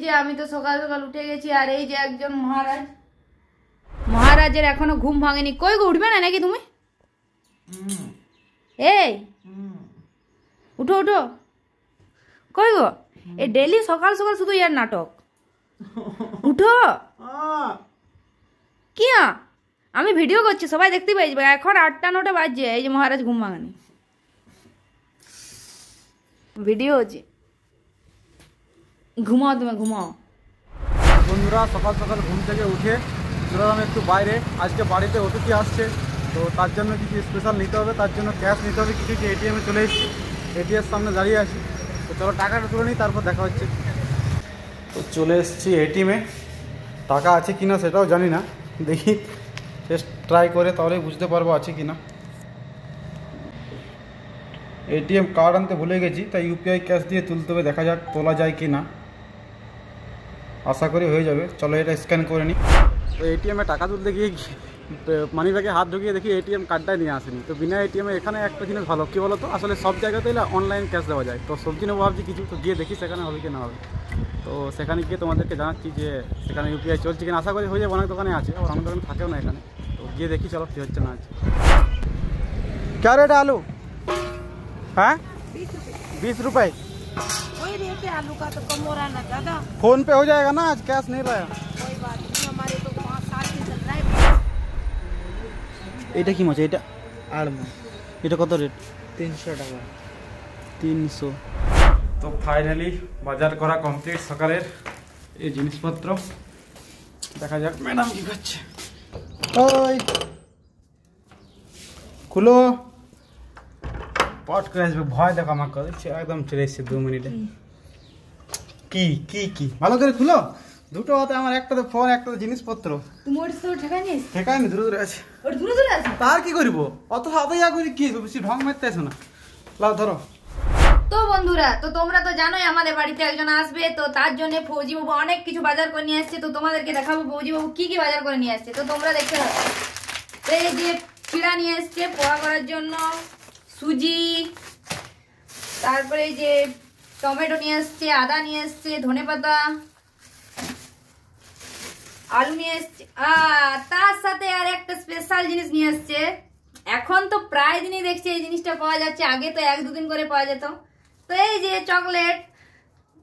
যে আমি তো সকাল সকাল উঠে গেছি, আর এই যে একজন মহারাজের এখনো ঘুম ভাঙেনি। কই গো, উঠবে না নাকি তুমি? এই উঠো উঠো, কই গো? এই ডেলি সকাল সকাল শুধু ইয়ার নাটক। উঠো। কি আমি ভিডিও করছি, সবাই দেখতে পাইবে। এখন 8টা 9টা বাজছে, এই যে মহারাজ ঘুম ভাঙেনি, ভিডিও হচ্ছে। ঘুমাও, তুমি ঘুমাও। বন্ধুরা সকাল সকাল ঘুম থেকে উঠে চললাম একটু বাইরে। আজকে বাড়িতে অতিথি আসছে, তো তার জন্য কিছু স্পেশাল নিতে হবে, তার জন্য ক্যাশ নিতে হবে কিছু। এটিএমে চলে এসেছি, এটিএমের সামনে দাঁড়িয়ে আছি। তো চলো টাকাটা তুলে নিই, তারপর দেখা হচ্ছে। তো চলে এসেছি এটিএমে। টাকা আছে কিনা সেটাও জানি না, দেখি টেস্ট ট্রাই করে তাহলেই বুঝতে পারবো আছে কিনা। এটিএম কার্ড আনতে ভুলে গেছি, তাই ইউপিআই ক্যাশ দিয়ে তুলতে হবে। দেখা যাক তোলা যায় কি না, আশা করি হয়ে যাবে। চলো এটা স্ক্যান করে নিই। তো এটিএমে টাকা তুলতে গিয়ে মানি ব্যাগে হাত ঢুকিয়ে দেখি এটিএম কার্ডটাই নিয়ে আসেনি। তো বিনা এটিএমে এখানে একটা জিনিস ভালো কী বলো তো, আসলে সব জায়গাতে অনলাইন ক্যাশ দেওয়া যায়। তো সবজি নেবো ভাবছি কিছু, তো গিয়ে দেখি সেখানে হবে কি না হবে। তো সেখানে গিয়ে তোমাদেরকে জানাচ্ছি যে সেখানে ইউপিআই চলছে কিনা। আশা করি হয়ে যাবে, অনেক দোকানে আছে, আর অনেক দোকানে থাকেও না এখানে। তো গিয়ে দেখি চলো কী হচ্ছে না আছে। क्या रेट है आलू? हाँ 20 रुपये। वही रेट है आलू का, तो कम हो रहा है ना ज्यादा। फोन पे हो जाएगा ना, आज कैश नहीं लाया। कोई बात नहीं, हमारे तो 5-7 दिन चल रहा है। এটা কি মাছ? এটা আর এটা কত রেট? 300 টাকা। 300। তো ফাইনালি বাজার করা কমপ্লিট সকালের। এই জিনিসপত্র দেখা যাক ম্যাডাম কি করছে। ওই খুলো, পট করে আসবে। ভয় দেখো আমাকে, একদম চলে এসছে 2 মিনিটে। কি কি কি ভালো করে খুলো। দুটো হাতে আমার, একটাতে ফোন একটাতে জিনিসপত্র। তুমি ওর সাথে ঠেকাইনিস? ঠেকায়নি, দূরে দূরে আছে। ওর দূরে দূরে আছে, তার কি করবো? অত হাতে যা করি কি, বেশি ঢং মারতে আসো না। লাও ধরো। তো বন্ধুরা, তো তোমরা তো জানোই আমাদের বাড়িতে একজন আসবে, তো তার জন্য ফৌজি বাবু অনেক কিছু বাজার করে নিয়ে আসছে। তো তোমাদেরকে দেখাবো ফৌজি বাবু কি কি বাজার করে নিয়ে আসছে, তো তোমরা দেখতে পাবে। তো এই যে চিড়া নিয়ে এসছে পোড়া করার জন্য, সুজি, তারপরে এই যে টমেটো নিয়ে এসছে, আদা নিয়ে এসছে, ধনেপাতা, আলু নিয়ে এসছে, আর তার সাথে আর একটা স্পেশাল জিনিস নিয়ে এসছে। এখন তো প্রায় দিনই দেখছি এই জিনিসটা পাওয়া যাচ্ছে, আগে তো 1-2 দিন করে পাওয়া যেত। তো এই যে চকলেট,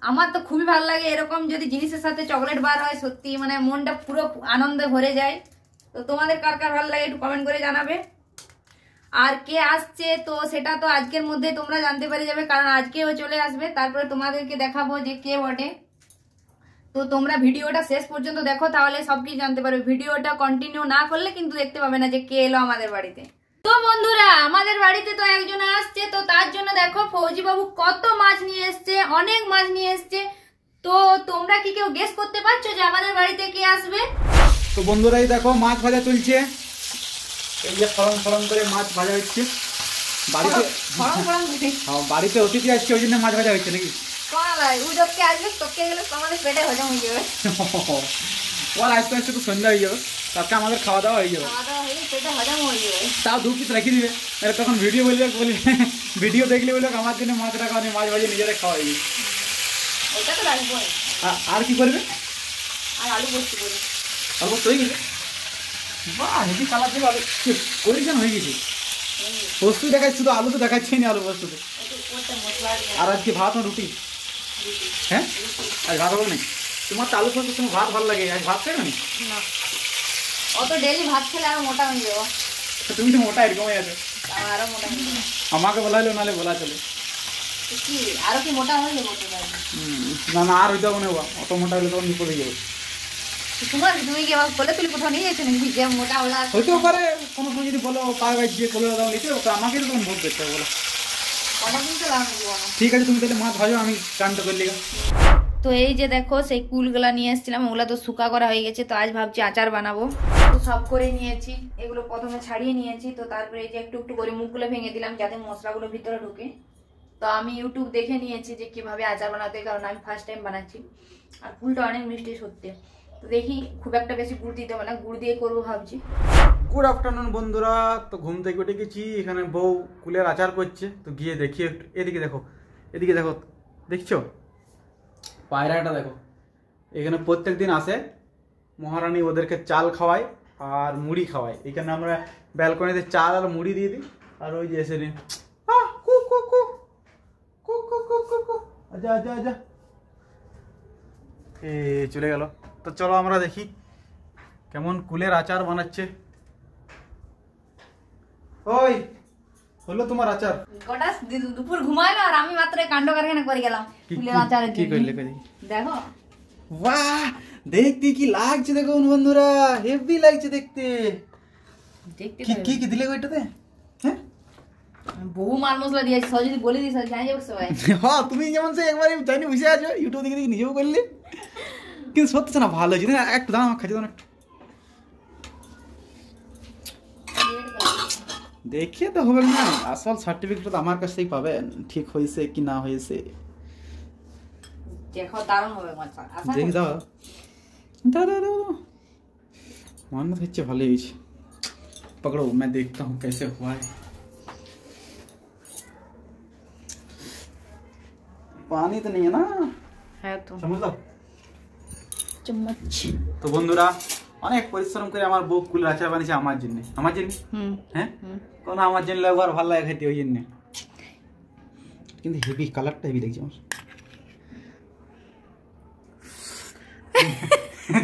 আমার তো খুবই ভালো লাগে এরকম যদি জিনিসের সাথে চকলেট বার হয়, সত্যি মানে মনটা পুরো আনন্দে ভরে যায়। তো তোমাদের কার কার ভালো লাগে একটু কমেন্ট করে জানাবে। আর কে আসছে তো সেটা তো আজকের মধ্যে তোমরা জানতে পেরে যাবে, কারণ আজকেও চলে আসবে। তারপরে তোমাদেরকে দেখাবো যে কে বটে। তো তোমরা ভিডিওটা শেষ পর্যন্ত দেখো, তাহলে সবকিছু জানতে পারবে। ভিডিওটা কন্টিনিউ না করলে কিন্তু দেখতে পাবে না যে কে এলো আমাদের বাড়িতে। তো বন্ধুরা, আমাদের বাড়িতে তো একজন আসছে, তো তার জন্য দেখো ফৌজি বাবু কত মাছ নিয়ে এসছে, অনেক মাছ নিয়ে এসছে। তো তোমরা কি কেউ গেস করতে পারছো যে আমাদের বাড়িতে কে আসবে? তো বন্ধুরা এই দেখো মাছ ভাজা চলছে। এই যে ফরম ফরম করে মাছ ভাজা হচ্ছে বাড়িতে। বাড়িতে অতিথি আসছে, ওই জন্য মাছ ভাজা হচ্ছে নাকি? আসবে তোকে গেলে আমাদের পেটে হজম হয়ে যাবে। ওর আস্তে আস্তে তো সন্ধ্যা হয়ে যাবে, তারপরে আমাদের খাওয়া দাওয়া হয়ে যাবে। তাও 2 পিস রেখে দিবে, তখন ভিডিও বলবে, ভিডিও দেখলে বলবে আমার জন্য মাছ রাখা, মাছ ভাজি নিজেরা খাওয়া হয়ে যাবে। আর কি করবে? আর আলু পোস্ত করবে। আলু পোস্ত হয়ে গেছে? বাহ, হেভি কালার দিয়ে আলু পরিষ্কার হয়ে গেছে। পোস্ত দেখাচ্ছি, শুধু আলু তো দেখাচ্ছি না, আলু পোস্ততে। আর আজকে ভাত আর রুটি? হ্যাঁ, আজ ভাত হবে না? তোমার তো আলু পোস্ত, তোমার ভাত ভালো লাগে, আজ ভাত খাবে না? অত ডেলি ভাত খেলে আরো মোটা হয়ে যাবো। তুমি তো মোটা এরকম হয়ে যাবে। আরো মোটা হয়ে যাবে। আমাকে বলা হলো, নাহলে বলা চলে। কি আরো কি মোটা হয়ে যাবো? না না, আর হইতে হবে না, অত মোটা হলে তখন বিপদ হয়ে যাবে। তুমি কি আমার কোলে তুলি কোথাও নিয়ে যাচ্ছে নাকি যে মোটা হলা? হইতেও পারে, কোনো সময় যদি বলো পায়ে বাজছে কোলে দাও নিতে, আমাকে তো তখন ভোট করতে হবে। বলো ঠিক আছে, তুমি তাহলে মাছ ভাজো, আমি চানটা করলি। তো এই যে দেখো সেই কুলগুলা নিয়ে এসেছিলাম, ওগুলা তো শুকা করা হয়ে গেছে। তো আজ ভাবছি আচার বানাবো। তো সব করে নিয়েছি, এগুলো প্রথমে ছাড়িয়ে নিয়েছি। তো তারপরে এই যে একটু একটু করে মুখগুলো ভেঙে দিলাম যাতে মশলাগুলো ভিতরে ঢুকে। তো আমি ইউটিউব দেখে নিয়েছি যে কিভাবে আচার বানাতে, কারণ আমি ফার্স্ট টাইম বানাচ্ছি। আর কুলটা অনেক মিষ্টি সত্যি। তো দেখি খুব একটা বেশি গুড় দিতে হবে না, গুড় দিয়ে করবো ভাবছি। গুড আফটারনুন বন্ধুরা। তো ঘুম থেকে উঠে গেছি, এখানে বউ কুলের আচার করছে। তো গিয়ে দেখি একটু, এদিকে দেখো, এদিকে দেখো, দেখছো পায়রাটা দেখো, এখানে প্রত্যেক দিন আসে মহারানী, ওদেরকে চাল খাওয়ায় আর মুড়ি খাওয়ায়। এখানে আমরা ব্যালকনিতে চাল আর মুড়ি দিয়ে দিই, আর ওই যে এসে নি আচ্ছা আচ্ছা আচ্ছা এ চলে গেল। তো চলো আমরা দেখি কেমন কুলের আচার বানাচ্ছে। ওই হলো তোমার আচার? গোটা দুপুর ঘুমাইলো আর আমি মাত্র কাণ্ড কারখানা করে গেলাম ফুলের আচারের কি জন্য। করলে? দেখো বাহ, দেখতে কি লাগছে দেখুন বন্ধুরা, হেভি লাগছে দেখতে। দেখতে কি কি কি দিলে ওইটাতে? হ্যাঁ বহু মাল মশলা দিয়েছি, সব যদি বলে দিই সব জানি যাবে সবাই। হ্যাঁ, তুমি যেমন সে একবারে জানি বসে আছো ইউটিউব দেখে দেখে নিজেও করলে, কিন্তু সত্যি না ভালো হয়েছে। একটু দাম আমার খাইতে দাও না একটু। দেখিয়ে তো হবে না, আসল সার্টিফিকেট তো আমার কাছ থেকেই পাবেন, ঠিক হয়েছে কি না হয়েছে। দেখো দারুণ হবে মাছ। দেখি দাও দাও দাও দাও, मानना হচ্ছে ভালোই হয়েছে। पकड़ो मैं देखता हूँ कैसे हुआ है। पानी तो नहीं है ना? হ্যাঁ তো समझ लो চামচ। তো বন্ধুরা অনেক পরিশ্রম করে আমার বউ কুলের আচার বানিয়েছে আমার জন্য। আমার জন্য? হ্যাঁ, কোনো আমার জন্য একবার ভালো লাগে খাইতে, ওই জন্য। কিন্তু হেভি কালারটা হেভি দেখছি আমার।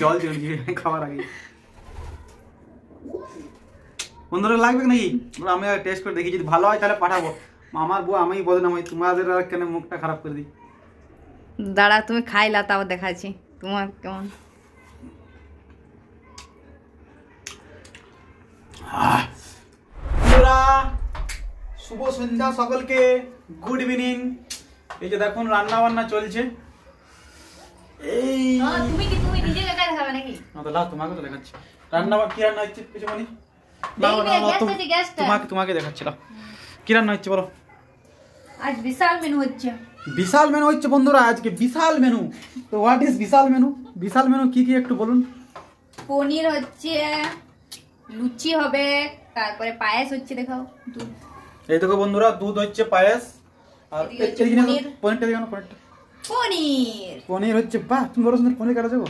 জল চলছে খাবার আগে। বন্ধুরা লাগবে নাকি? আমি টেস্ট করে দেখি, যদি ভালো হয় তাহলে পাঠাবো। আমার বউ আমি বদনাম হই, তোমাদের আর কেন মুখটা খারাপ করে দিই। দাঁড়া তুমি খাইলা তাও দেখাচ্ছি তোমার কেমন। শুভ সন্ধ্যা সকলকে, গুড ইভিনিং। এই যে দেখুন রান্না বান্না চলছে। এই তুমি কি তুমি নিজে একা দেখাবে নাকি? লাও তোমাকে তো দেখাচ্ছি রান্না। কি রান্না হচ্ছে কিছু বলি? তোমাকে দেখাচ্ছি। কি রান্না হচ্ছে বলো? আজ বিশাল মেনু হচ্ছে। বিশাল মেনু হচ্ছে বন্ধুরা, আজকে বিশাল মেনু। তো হোয়াট ইজ বিশাল মেনু? বিশাল মেনু কি কি একটু বলুন। পনির হচ্ছে, লুচি হবে, তারপরে পায়েস হচ্ছে। দেখাও দুধ। এই দেখো বন্ধুরা, দুধ হচ্ছে, পায়েস, আর পনিরটা দেখো। পনির হচ্ছে। বাহ, তুমি বড় সুন্দর পনির কাটা যাবো।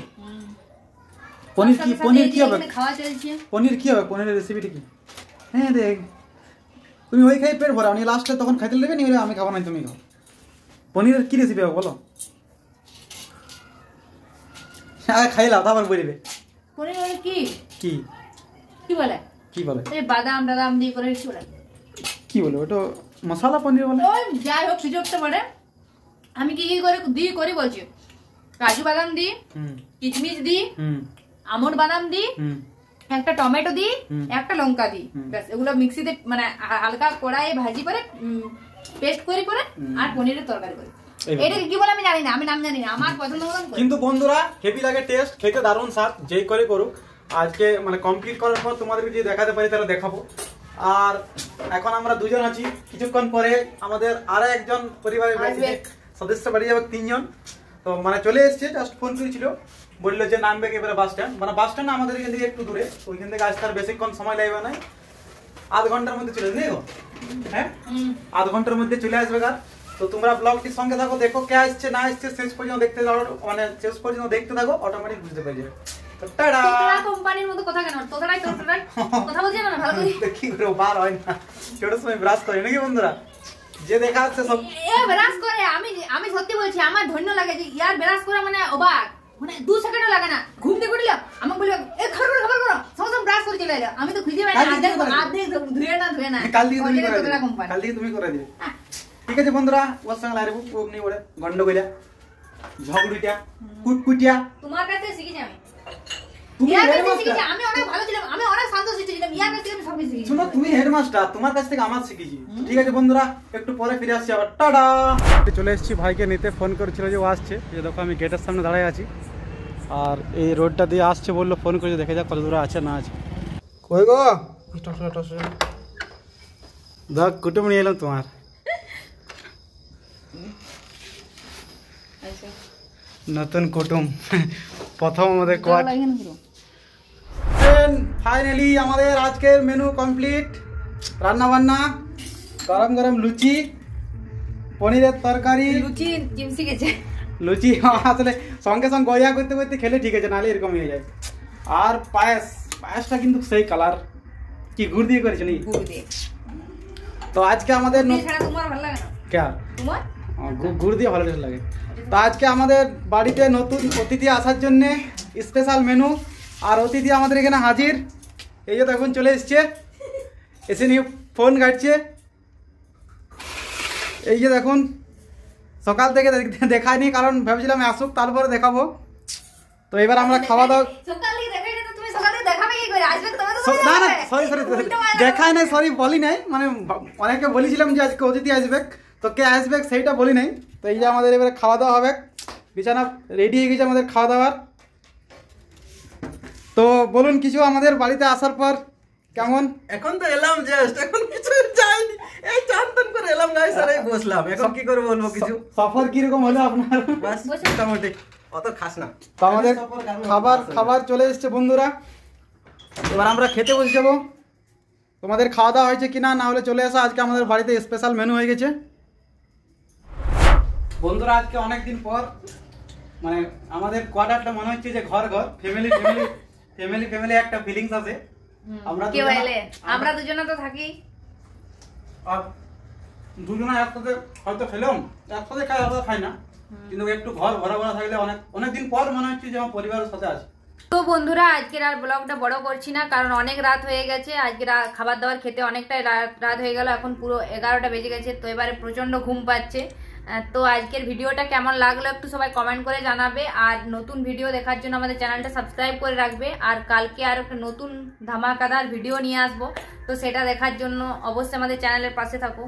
পনির কি হবে? খাওয়া চলছে। পনির কি হবে? পনিরের রেসিপিটা কি? হ্যাঁ দেখ, তুমি ওই খাই পেট ভরা, উনি লাস্টে তখন খাইতে দেবে নি, আমি খাবো না, তুমি খাও। পনিরের কি রেসিপি হবে বলো? হ্যাঁ খাইলাম তারপর বলবে। পনির কি কি কি বলে? কি বলে? এই বাদাম টাদাম দিয়ে করে কি বলে? কি বলে ওটা? মশলা পনির বলে। ওই যাই হোক সুযোগটা পড়ে। আমি কি কি করি বলছি। কাজু বাদাম দিই, কিশমিশ দিই, আমন্ড বাদাম দিই, একটা টমেটো দিই, একটা লঙ্কা দিই, ব্যাস। এগুলো মিক্সিতে মানে হালকা কড়াইয়ে ভাজি করে পেস্ট করি করে আর পনিরের তরকারি করি। এটাকে কি বলে আমি জানি না, আমি নাম জানি না, আমার পছন্দ মতন করি। কিন্তু বন্ধুরা হেভি লাগে টেস্ট, খেতে দারুণ স্বাদ, যেই করে করুক। আজকে মানে কমপ্লিট করার পর তোমাদেরকে যদি দেখাতে পারি তাহলে দেখাবো। আর এখন আমরা দুজন আছি, কিছুক্ষণ পরে আমাদের আরো একজন পরিবারের সদস্য বাড়ি যাবে, 3 জন। তো মানে চলে এসছে, জাস্ট ফোন করেছিল, বললো যে নামবে এবারে বাস স্ট্যান্ড। মানে বাস স্ট্যান্ড আমাদের এখান থেকে একটু দূরে, ওইখান থেকে আসতে আর বেশিক্ষণ সময় লাগবে না, আধ ঘন্টার মধ্যে চলে আসবে। হ্যাঁ, আধ ঘন্টার মধ্যে চলে আসবে। তো তোমরা ব্লগটির সঙ্গে থাকো, দেখো কে আসছে না আসছে, শেষ পর্যন্ত দেখতে থাকো, মানে শেষ পর্যন্ত দেখতে থাকো, অটোমেটিক বুঝতে পেরে যাবে। টাটা। তোতরা কোম্পানির মতো কথা কেন? তোতরাই কথা বলছিস না ভালো করে। কি করে বার হয় না, ছোট সময় ব্রাশ করে নাকি বন্ধুরা? যে দেখা যাচ্ছে সব এ ব্রাশ করে। আমি সত্যি বলছি, আমার ধন্য লাগে যে ইয়ার ব্রাশ করা মানে অবাক, মানে 2 সেকেন্ড লাগে না। ঘুম থেকে উঠলো আমাকে বললো এ খবর করো, সমস্ত ব্রাশ করে চলে এলো। আমি তো খুঁজে পাই না, আধে ধুয়ে না। কাল থেকে তুমি করে দিবে। ঠিক আছে বন্ধুরা, ওর সঙ্গে লাইরবো ওমনি ওরে গন্ডগোলা ঝগড়িটা কুটকুটিয়া তোমার কাছে শিখেছি আমি। তুমি ইয়ার কাছে হেডমাস্টার। শিখেছি আমি, অনেক ভালো ছিলাম, আমি অনেক শান্তশিষ্ট ছিলাম। ইয়ার কাছে আমি সব কিছু শিখেছি। শোনো, তুমি হেডমাস্টার, তোমার কাছ থেকে আমার শিখেছি। ঠিক আছে বন্ধুরা, একটু পরে ফিরে আসছি আবার। টাটা। চলে এসেছি, ভাইকে নিতে ফোন করেছিল যে ও আসছে। এই দেখো আমি গেটের সামনে দাঁড়ায় আছি, আর এই রোডটা দিয়ে আসছে, বললো ফোন করে দেখে যাক কত দূরে আছে না আছে। কই গো দেখ, কুটুম নিয়ে এলাম তোমার। নতুন কুটুম, প্রথম আমাদের ফাইনালি আমাদের আজকের মেনু কমপ্লিট। রান্না বান্না, গরম গরম লুচি, পনিরের তরকারি। লুচি জিম শিখেছে। লুচি আসলে সঙ্গে সঙ্গে গয়া করতে করতে খেলে ঠিক আছে, নাহলে এরকম হয়ে যায়। আর পায়েসটা কিন্তু সেই কালার, কি গুড় দিয়ে করেছে নি? গুড় দিয়ে। তো আজকে আমাদের ছাড়া তোমার ভালো লাগে না? কে তোমার গুড় দিয়ে ভালো টেস্ট লাগে। তো আজকে আমাদের বাড়িতে নতুন অতিথি আসার জন্যে স্পেশাল মেনু, আর অতিথি আমাদের এখানে হাজির। এই যে দেখুন চলে এসছে, এসে নিয়ে ফোন ঘাটছে। এই যে দেখুন, সকাল থেকে দেখায়নি, কারণ ভেবেছিলাম আসুক তারপরে দেখাবো। তো এবার আমরা খাওয়া দাওয়া, সকাল থেকে দেখাই না, তুমি সকাল থেকে দেখাবে কি করে? আসবে তোমাদের না না সরি দেখায় নাই, সরি বলি নাই, মানে অনেকে বলেছিলাম যে আজকে অতিথি আসবে, তো কে আসবে সেইটা বলি নাই। তো এই যে আমাদের এবারে খাওয়া দাওয়া হবে, বিছানা রেডি হয়ে গেছে আমাদের খাওয়া দাওয়ার। তো বলুন কিছু আমাদের বাড়িতে আসার পর কেমন? এখন তো এলাম জাস্ট, এখন কিছু যাইনি, এই চান করে এলাম গাইস, আর এই বসলাম। এখন কি করে বলবো কিছু? সফর কিরকম হলো আপনার? বাস মোটামুটি, অত খাস না। তো আমাদের খাবার চলে এসছে বন্ধুরা, এবার আমরা খেতে বসে যাবো। তোমাদের খাওয়া দাওয়া হয়েছে কিনা, না হলে চলে আসা, আজকে আমাদের বাড়িতে স্পেশাল মেনু হয়ে গেছে বন্ধুরা। আজকে অনেকদিন পর মানে আমাদের কোয়ার্টারটা মনে হচ্ছে যে ঘর ফ্যামিলি একটা ফিলিংস আছে। কেউ এলে আমরা দুজনে তো থাকি, আর দুজনে একসাথে হয়তো খেলাম, একসাথে খাই না, কিন্তু একটু ঘর ভরা থাকলে অনেকদিন পর মনে হচ্ছে যে আমার পরিবারের সাথে আছে। তো বন্ধুরা আজকের আর ব্লগটা বড় করছি না, কারণ অনেক রাত হয়ে গেছে। আজকে খাবার দাবার খেতে অনেকটাই রাত হয়ে গেল, এখন পুরো 11টা বেজে গেছে। তো এবারে প্রচন্ড ঘুম পাচ্ছে। তো আজকের ভিডিওটা কেমন লাগলো একটু সবাই কমেন্ট করে জানাবে, আর নতুন ভিডিও দেখার জন্য আমাদের চ্যানেলটা সাবস্ক্রাইব করে রাখবে। আর কালকে আর একটা নতুন ধামাকাদার ভিডিও নিয়ে আসবো, তো সেটা দেখার জন্য অবশ্যই আমাদের চ্যানেলের পাশে থাকো।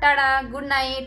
Tata, good night.